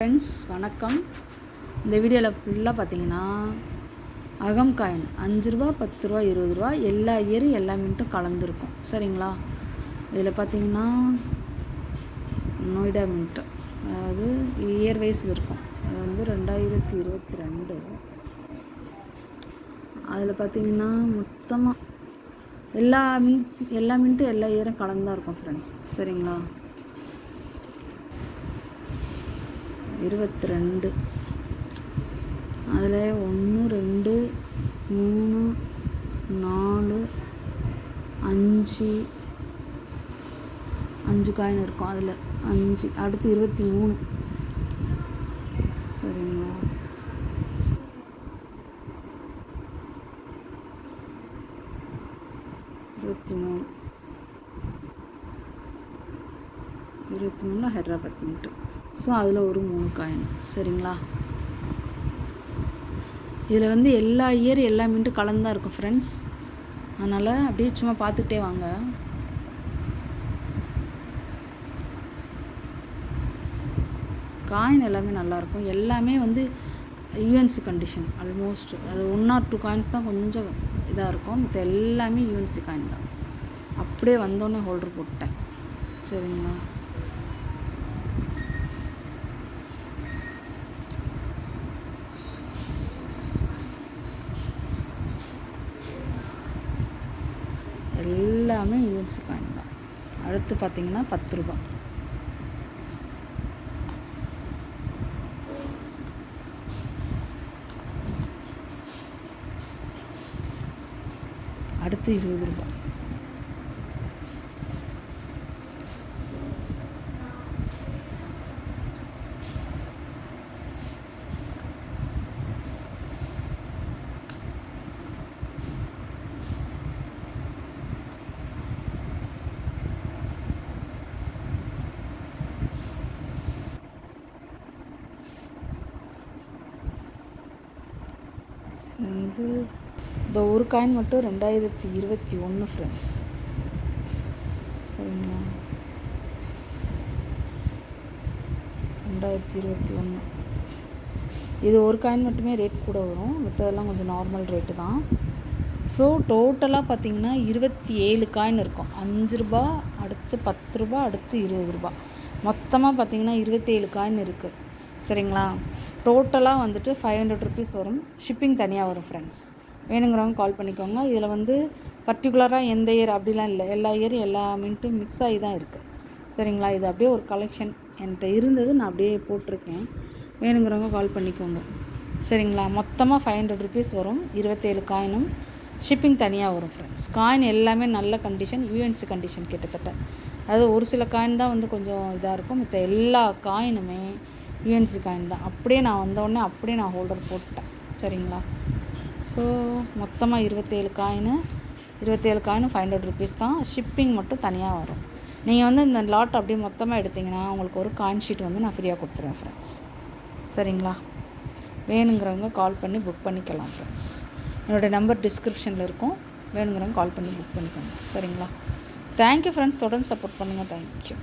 Friends வணக்கம். இந்த வீடியோவில் ஃபுல்லாக பார்த்தீங்கன்னா அகம் காயின் 5 ரூபா 10 ரூபா 20 ரூபா எல்லா இயரும் எல்லா மின்ட்டும் கலந்துருக்கும். சரிங்களா? இதில் பார்த்தீங்கன்னா நொய்டா மின்ட்டு, அதாவது இயர் வைஸ் இருக்கும். அது வந்து 2022. அதில் பார்த்தீங்கன்னா மொத்தமாக எல்லா மின்ட்டும் எல்லா இயரும் கலந்து தான் இருக்கும் ஃப்ரெண்ட்ஸ். சரிங்களா? 22 அதில் 1 2 3 4 5 காயின் இருக்கும். அதில் 5 அடுத்து 23. சரிங்களா? 23 ஹைதராபாத் மின்ட்டு. ஸோ அதில் ஒரு 3 காயின். சரிங்களா? இதில் வந்து எல்லா இயர் எல்லா மின்ட்டும் கலந்தான் இருக்கும் ஃப்ரெண்ட்ஸ். அதனால் அப்படியே சும்மா பார்த்துக்கிட்டே வாங்க. காயின் எல்லாமே நல்லாயிருக்கும். எல்லாமே வந்து யூஎன்சி கண்டிஷன். ஆல்மோஸ்ட் அது 1 or 2 காயின்ஸ் தான் கொஞ்சம் இதாக இருக்கும். மற்ற எல்லாமே யூஎன்சி காயின் தான். அப்படியே வந்தோடனே ஹோல்டர் போட்டேன். சரிங்களா? எல்லாமே யூஎன்சி காயின் தான். அடுத்து பார்த்தீங்கன்னா 10 ரூபா. அடுத்து 20 ரூபா. வந்து இந்த ஒரு காயின் மட்டும் 2021 ஃப்ரெண்ட்ஸ். சரிங்களா? 2021 இது ஒரு காயின் மட்டுமே ரேட் கூட வரும். மற்றதெல்லாம் கொஞ்சம் நார்மல் ரேட்டு தான். ஸோ டோட்டலாக பார்த்தீங்கன்னா 27 காயின் இருக்கும். 5 ரூபா, அடுத்து 10 ரூபா, அடுத்து 20 ரூபா. மொத்தமாக பார்த்தீங்கன்னா 27 காயின் இருக்குது. சரிங்களா? டோட்டலாக வந்துட்டு 500 ருபீஸ் வரும். ஷிப்பிங் தனியாக வரும் ஃப்ரெண்ட்ஸ். வேணுங்கிறவங்க கால் பண்ணிக்கோங்க. இதில் வந்து பர்டிகுலராக எந்த இயர் அப்படிலாம் இல்லை. எல்லா இயரும் எல்லா மின்ட்டும் மிக்ஸ் ஆகி தான் இருக்குது. சரிங்களா? இது அப்படியே ஒரு கலெக்ஷன் என்கிட்ட இருந்தது, நான் அப்படியே போட்டிருக்கேன். வேணுங்கிறவங்க கால் பண்ணிக்கோங்க. சரிங்களா? மொத்தமாக 500 ருபீஸ் வரும். 27 காயினும் ஷிப்பிங் தனியாக வரும் ஃப்ரெண்ட்ஸ். காயின் எல்லாமே நல்ல கண்டிஷன், யூஎன்சி கண்டிஷன் கிட்டத்தட்ட. அதாவது ஒரு சில காயின் தான் வந்து கொஞ்சம் இதாக இருக்கும். மற்ற எல்லா காயினுமே யூஎன்சி காயின் தான். அப்படியே நான் வந்தோடனே அப்படியே நான் ஹோல்டர் போட்டேன். சரிங்களா? ஸோ மொத்தமாக 27 காயினும் 500 ருபீஸ் தான். ஷிப்பிங் மட்டும் தனியாக வரும். நீங்கள் வந்து இந்த லாட் அப்படியே மொத்தமாக எடுத்திங்கன்னா உங்களுக்கு ஒரு காயின் ஷீட் வந்து நான் ஃப்ரீயாக கொடுத்துருவேன் ஃப்ரெண்ட்ஸ். சரிங்களா? வேணுங்கிறவங்க கால் பண்ணி புக் பண்ணிக்கலாம் ஃப்ரெண்ட்ஸ். என்னோடய நம்பர் டிஸ்கிரிப்ஷனில் இருக்கும். வேணுங்கிறவங்க கால் பண்ணி புக் பண்ணிக்கோங்க. சரிங்களா? Thank you friends. தொடர்ந்து சப்போர்ட் பண்ணுங்கள். தேங்க்யூ.